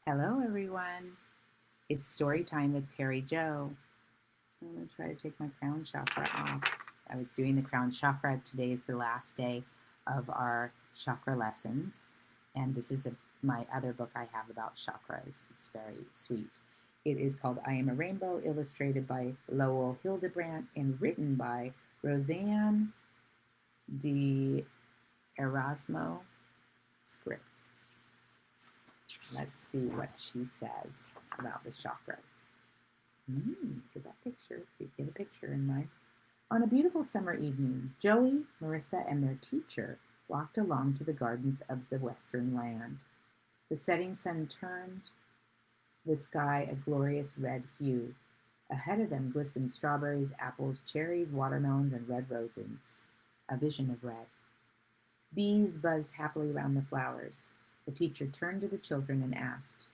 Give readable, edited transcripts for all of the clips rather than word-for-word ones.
Hello, everyone. It's story time with Terry Joe. I'm going to try to take my crown chakra off. I was doing the crown chakra. Today is the last day of our chakra lessons. And this is my other book I have about chakras. It's very sweet. It is called I Am a Rainbow, illustrated by Lowell, Hildebrandt, and written by Roseanne de Erasmo. Script. Let's see what she says about the chakras. Look at that picture. So you get a picture in mind. On a beautiful summer evening, Joey, Marissa, and their teacher walked along to the gardens of the western land. The setting sun turned the sky a glorious red hue. Ahead of them glistened strawberries, apples, cherries, watermelons, and red roses. A vision of red. Bees buzzed happily around the flowers. The teacher turned to the children and asked,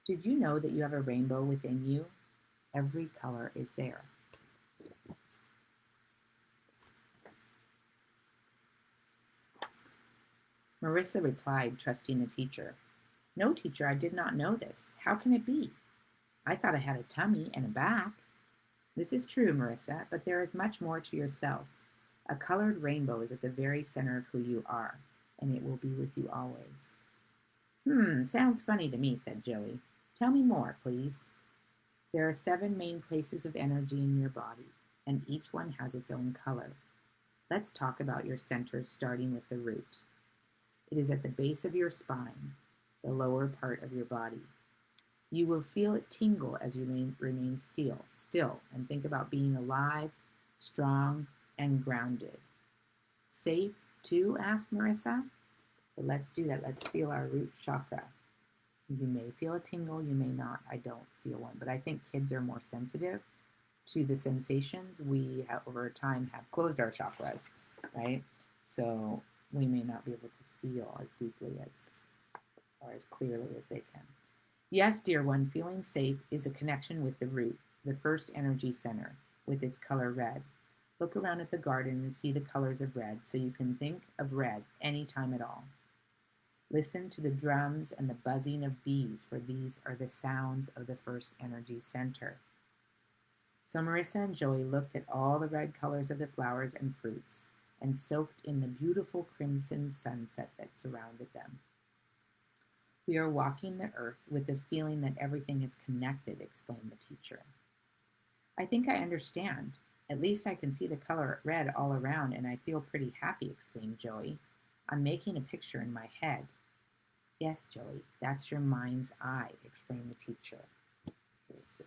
"Did you know that you have a rainbow within you? Every color is there." Marissa replied, trusting the teacher. "No, teacher, I did not know this. How can it be? I thought I had a tummy and a back." "This is true, Marissa, but there is much more to yourself. A colored rainbow is at the very center of who you are, and it will be with you always." Sounds funny to me," said Joey. "Tell me more, please." "There are 7 main places of energy in your body, and each one has its own color. Let's talk about your centers, starting with the root. It is at the base of your spine, the lower part of your body. You will feel it tingle as you remain still, and think about being alive, strong, and grounded. Safe too?" asked Marissa. So let's do that. Let's feel our root chakra. You may feel a tingle, you may not. I don't feel one, but I think kids are more sensitive to the sensations. We have, over time, have closed our chakras, right? So we may not be able to feel as deeply as or as clearly as they can. Yes, dear one, feeling safe is a connection with the root, the first energy center, with its color red. Look around at the garden and see the colors of red, so you can think of red any time at all. Listen to the drums and the buzzing of bees, for these are the sounds of the first energy center. So Marissa and Joey looked at all the red colors of the flowers and fruits and soaked in the beautiful crimson sunset that surrounded them. "We are walking the earth with the feeling that everything is connected," explained the teacher. "I think I understand. At least I can see the color red all around, and I feel pretty happy," exclaimed Joey. "I'm making a picture in my head." "Yes, Joey, that's your mind's eye," explained the teacher. Here's the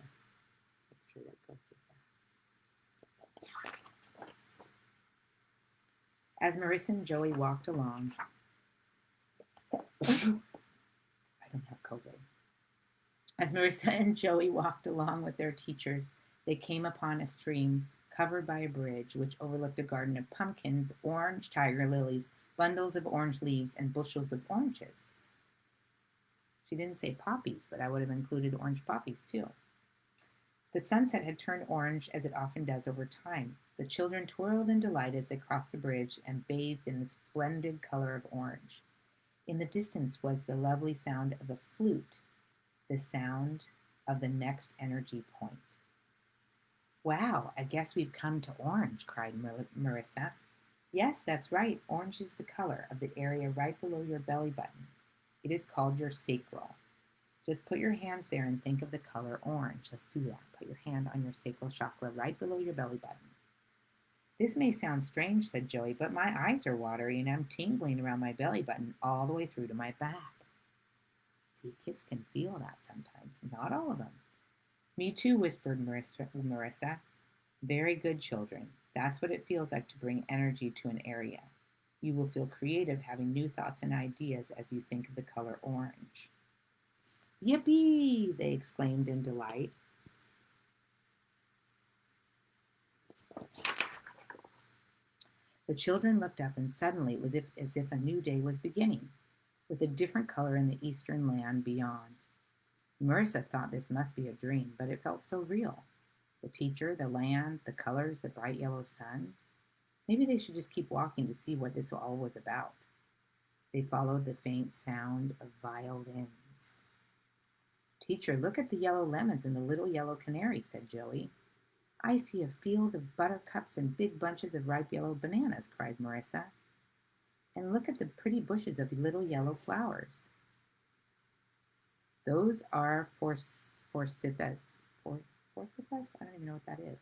picture that goes with that. As Marissa and Joey walked along, I don't have COVID. As Marissa and Joey walked along with their teachers, they came upon a stream covered by a bridge which overlooked a garden of pumpkins, orange tiger lilies, bundles of orange leaves, and bushels of oranges. She didn't say poppies, but I would have included orange poppies too. The sunset had turned orange as it often does over time. The children twirled in delight as they crossed the bridge and bathed in the splendid color of orange. In the distance was the lovely sound of a flute, the sound of the next energy point. "Wow, I guess we've come to orange," cried Marissa. "Yes, that's right. Orange is the color of the area right below your belly button. It is called your sacral. Just put your hands there and think of the color orange." Let's do that. Put your hand on your sacral chakra right below your belly button. "This may sound strange," said Joey, "but my eyes are watery and I'm tingling around my belly button all the way through to my back." See, kids can feel that sometimes. Not all of them. "Me too," whispered Marissa. "Very good, children. That's what it feels like to bring energy to an area. You will feel creative, having new thoughts and ideas as you think of the color orange." "Yippee!" they exclaimed in delight. The children looked up, and suddenly it was as if a new day was beginning, with a different color in the eastern land beyond. Marissa thought this must be a dream, but it felt so real. The teacher, the land, the colors, the bright yellow sun. Maybe they should just keep walking to see what this all was about. They followed the faint sound of violins. Teacher, look at the yellow lemons and the little yellow canary, said Joey. I see a field of buttercups and big bunches of ripe yellow bananas, cried Marissa. And look at the pretty bushes of little yellow flowers. Those are forsythas. Forsythas? I don't even know what that is.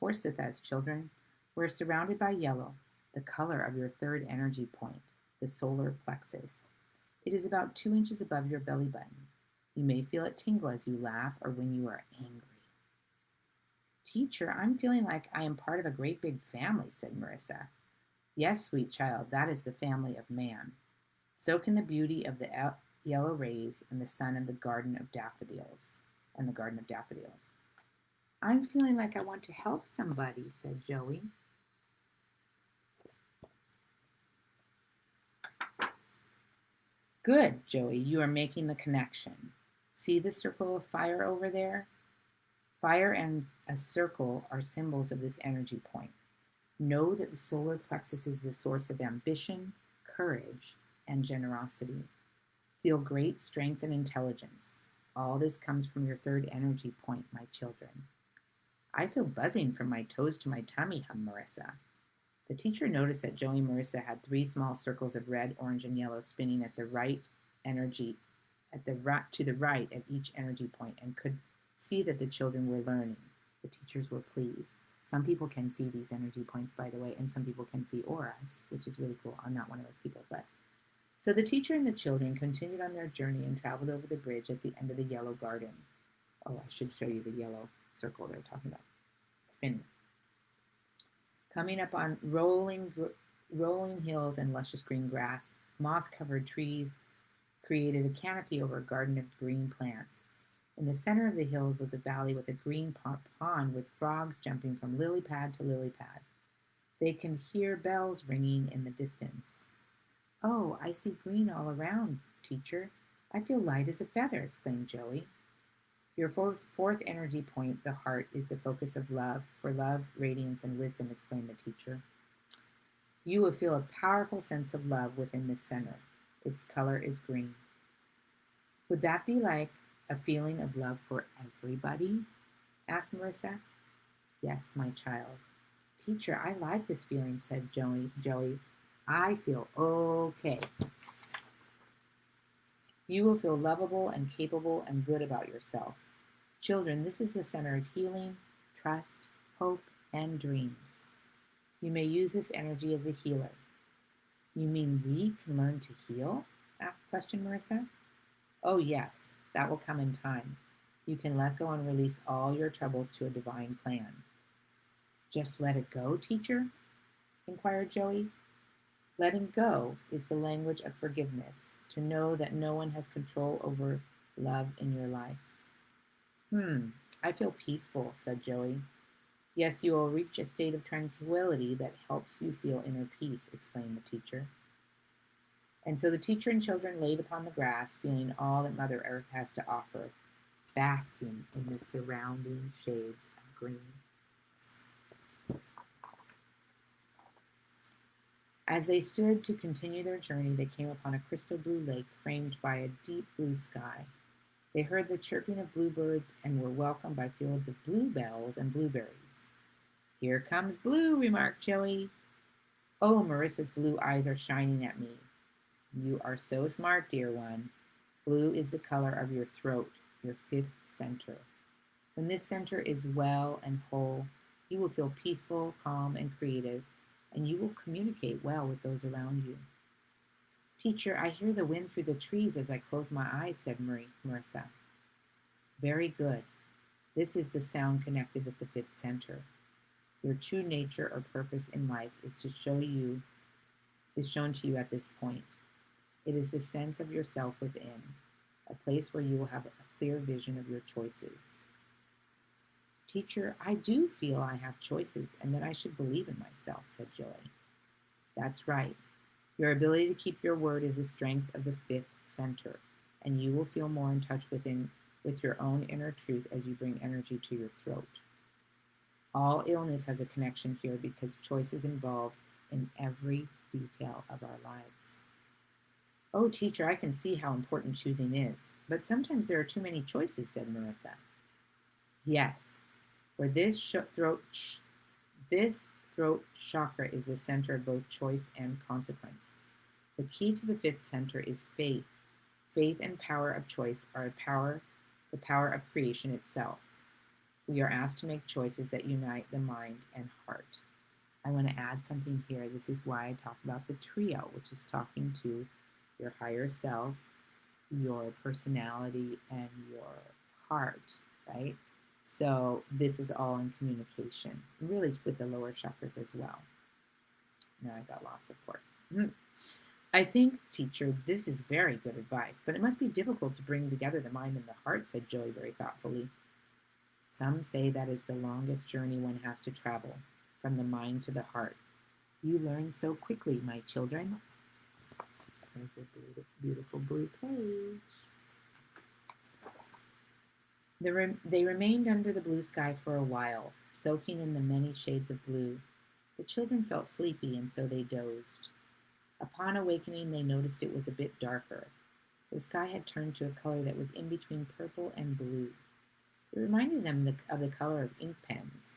Forsythas, children. We're surrounded by yellow, the color of your third energy point, the solar plexus. It is about 2 inches above your belly button. You may feel it tingle as you laugh or when you are angry. Teacher, I'm feeling like I am part of a great big family, said Marissa. Yes, sweet child, that is the family of man. Soak in the beauty of the yellow rays and the sun and the garden of daffodils. I'm feeling like I want to help somebody, said Joey. Good, Joey, you are making the connection. See the circle of fire over there? Fire and a circle are symbols of this energy point. Know that the solar plexus is the source of ambition, courage, and generosity. Feel great strength and intelligence. All this comes from your third energy point, my children. I feel buzzing from my toes to my tummy, hummed Marissa. The teacher noticed that Joey and Marissa had 3 small circles of red, orange, and yellow spinning to the right at each energy point and could see that the children were learning. The teachers were pleased. Some people can see these energy points, by the way, and some people can see auras, which is really cool. I'm not one of those people, but so the teacher and the children continued on their journey and traveled over the bridge at the end of the yellow garden. Oh, I should show you the yellow circle they're talking about. Spinning. Coming up on rolling hills and luscious green grass, moss-covered trees created a canopy over a garden of green plants. In the center of the hills was a valley with a green pond with frogs jumping from lily pad to lily pad. They can hear bells ringing in the distance. Oh, I see green all around, teacher. I feel light as a feather, exclaimed Joey. Your fourth energy point, the heart, is the focus of love, for love, radiance, and wisdom, explained the teacher. You will feel a powerful sense of love within this center. Its color is green. Would that be like a feeling of love for everybody? Asked Marissa. Yes, my child. Teacher, I like this feeling, said Joey. I feel okay. You will feel lovable and capable and good about yourself. Children, this is the center of healing, trust, hope, and dreams. You may use this energy as a healer. You mean we can learn to heal? Questioned Marissa. Oh yes, that will come in time. You can let go and release all your troubles to a divine plan. Just let it go, teacher? Inquired Joey. Letting go is the language of forgiveness, to know that no one has control over love in your life. I feel peaceful, said Joey. Yes, you will reach a state of tranquility that helps you feel inner peace, explained the teacher. And so the teacher and children laid upon the grass, feeling all that Mother Earth has to offer, basking in the surrounding shades of green. As they stood to continue their journey, they came upon a crystal blue lake framed by a deep blue sky. They heard the chirping of bluebirds and were welcomed by fields of bluebells and blueberries. Here comes Blue, remarked Joey. Oh, Marissa's blue eyes are shining at me. You are so smart, dear one. Blue is the color of your throat, your fifth center. When this center is well and whole, you will feel peaceful, calm, and creative, and you will communicate well with those around you. Teacher, I hear the wind through the trees as I close my eyes, said Marissa. Very good. This is the sound connected with the fifth center. Your true nature or purpose in life is shown to you at this point. It is the sense of yourself within, a place where you will have a clear vision of your choices. Teacher, I do feel I have choices and that I should believe in myself, said Joey. That's right. Your ability to keep your word is the strength of the fifth center, and you will feel more in touch with your own inner truth as you bring energy to your throat. All illness has a connection here because choice is involved in every detail of our lives. Oh, teacher, I can see how important choosing is. But sometimes there are too many choices, said Marissa. Yes, for this throat chakra is the center of both choice and consequence. The key to the fifth center is faith. Faith and power of choice are the power of creation itself. We are asked to make choices that unite the mind and heart. I want to add something here. This is why I talk about the trio, which is talking to your higher self, your personality, and your heart, right? So this is all in communication, really with the lower chakras as well. Now I got lost, of course. I think, teacher, this is very good advice, but it must be difficult to bring together the mind and the heart, said Joey very thoughtfully. Some say that is the longest journey one has to travel, from the mind to the heart. You learn so quickly, my children. There's a beautiful blue page. They remained under the blue sky for a while, soaking in the many shades of blue. The children felt sleepy, and so they dozed. Upon awakening, they noticed it was a bit darker. The sky had turned to a color that was in between purple and blue. It reminded them of the color of ink pens.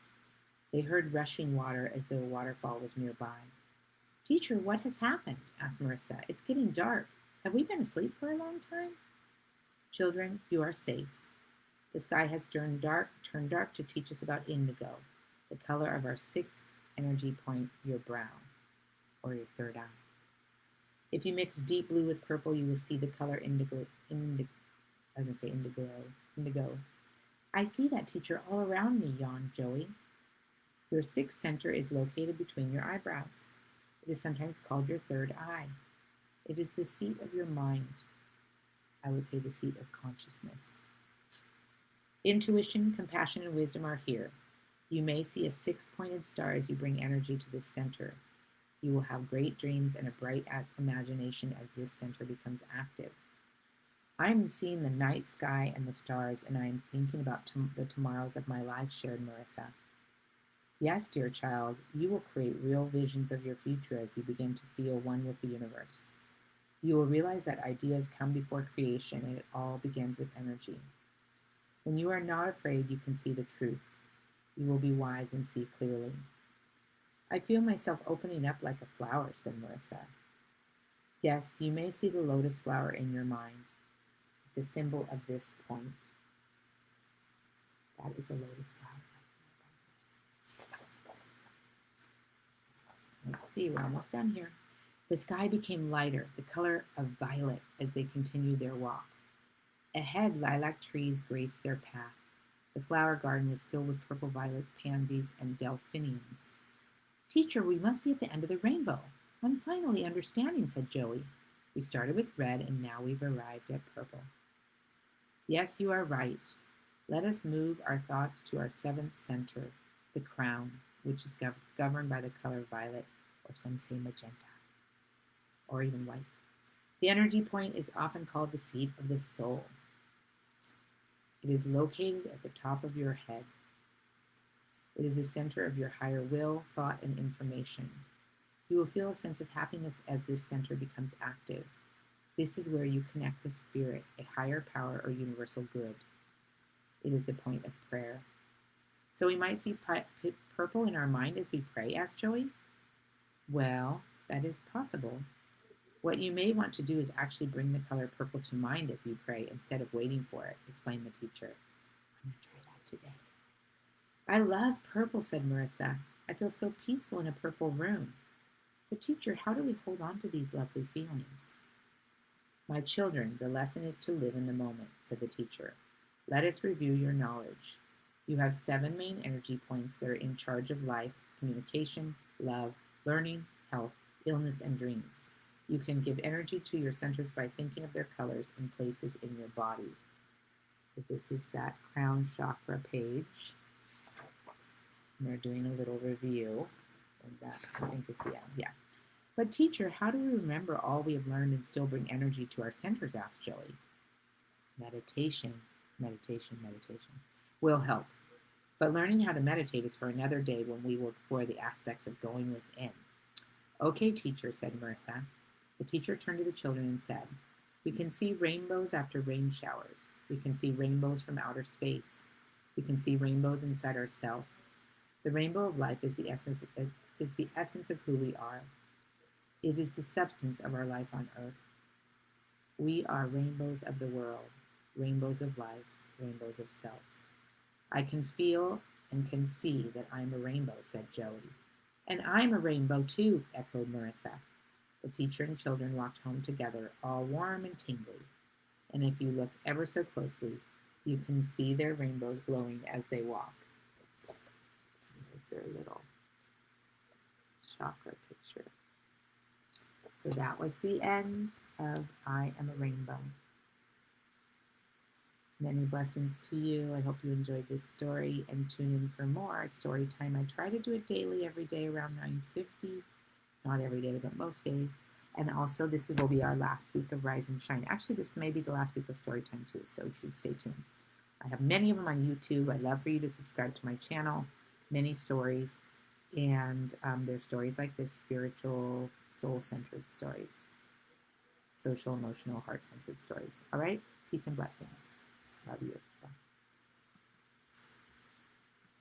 They heard rushing water as though a waterfall was nearby. Teacher, what has happened? Asked Marissa. It's getting dark. Have we been asleep for a long time? Children, you are safe. The sky has turned dark to teach us about indigo, the color of our sixth energy point, your brow, or your third eye. If you mix deep blue with purple, you will see the color indigo. Indigo. I see that, teacher, all around me, yawned Joey. Your sixth center is located between your eyebrows. It is sometimes called your third eye. It is the seat of your mind. I would say the seat of consciousness. Intuition, compassion, and wisdom are here. You may see a six-pointed star as you bring energy to this center. You will have great dreams and a bright imagination as this center becomes active. I am seeing the night sky and the stars, and I am thinking about the tomorrows of my life, shared Marissa. Yes, dear child, you will create real visions of your future as you begin to feel one with the universe. You will realize that ideas come before creation, and it all begins with energy. When you are not afraid, you can see the truth. You will be wise and see clearly. I feel myself opening up like a flower, said Marissa. Yes, you may see the lotus flower in your mind. It's a symbol of this point. That is a lotus flower. Let's see, we're almost done here. The sky became lighter, the color of violet, as they continued their walk. Ahead, lilac trees graced their path. The flower garden was filled with purple violets, pansies, and delphiniums. Teacher, we must be at the end of the rainbow. I'm finally understanding, said Joey. We started with red, and now we've arrived at purple. Yes, you are right. Let us move our thoughts to our seventh center, the crown, which is governed by the color violet, or some say magenta, or even white. The energy point is often called the seat of the soul. It is located at the top of your head. It is the center of your higher will, thought, and information. You will feel a sense of happiness as this center becomes active. This is where you connect with spirit, a higher power or universal good. It is the point of prayer. So we might see purple in our mind as we pray, asked Joey. Well, that is possible. What you may want to do is actually bring the color purple to mind as you pray instead of waiting for it, explained the teacher. I'm going to try that today. I love purple, said Marissa. I feel so peaceful in a purple room. But teacher, how do we hold on to these lovely feelings? My children, the lesson is to live in the moment, said the teacher. Let us review your knowledge. You have 7 main energy points that are in charge of life, communication, love, learning, health, illness, and dreams. You can give energy to your centers by thinking of their colors and places in your body. So this is that crown chakra page. And they're doing a little review. And that, I think is, yeah. But teacher, how do we remember all we have learned and still bring energy to our centers, asked Joey. Meditation will help. But learning how to meditate is for another day when we will explore the aspects of going within. Okay, teacher, said Marissa. The teacher turned to the children and said, We can see rainbows after rain showers. We can see rainbows from outer space. We can see rainbows inside ourselves. The rainbow of life is the essence of who we are. It is the substance of our life on earth. We are rainbows of the world, rainbows of life, rainbows of self. I can feel and can see that I'm a rainbow, said Joey. And I'm a rainbow too, echoed Marissa. The teacher and children walked home together, all warm and tingly. And if you look ever so closely, you can see their rainbows glowing as they walk. There's their little chakra picture. So that was the end of I Am a Rainbow. Many blessings to you. I hope you enjoyed this story and tune in for more at Storytime. I try to do it daily, every day around 9:50. Not every day, but most days. And also, this will be our last week of Rise and Shine. Actually, this may be the last week of Storytime too, so you should stay tuned. I have many of them on YouTube. I'd love for you to subscribe to my channel. Many stories. And there's stories like this, spiritual, soul-centered stories. Social, emotional, heart-centered stories. All right? Peace and blessings. Love you. Bye.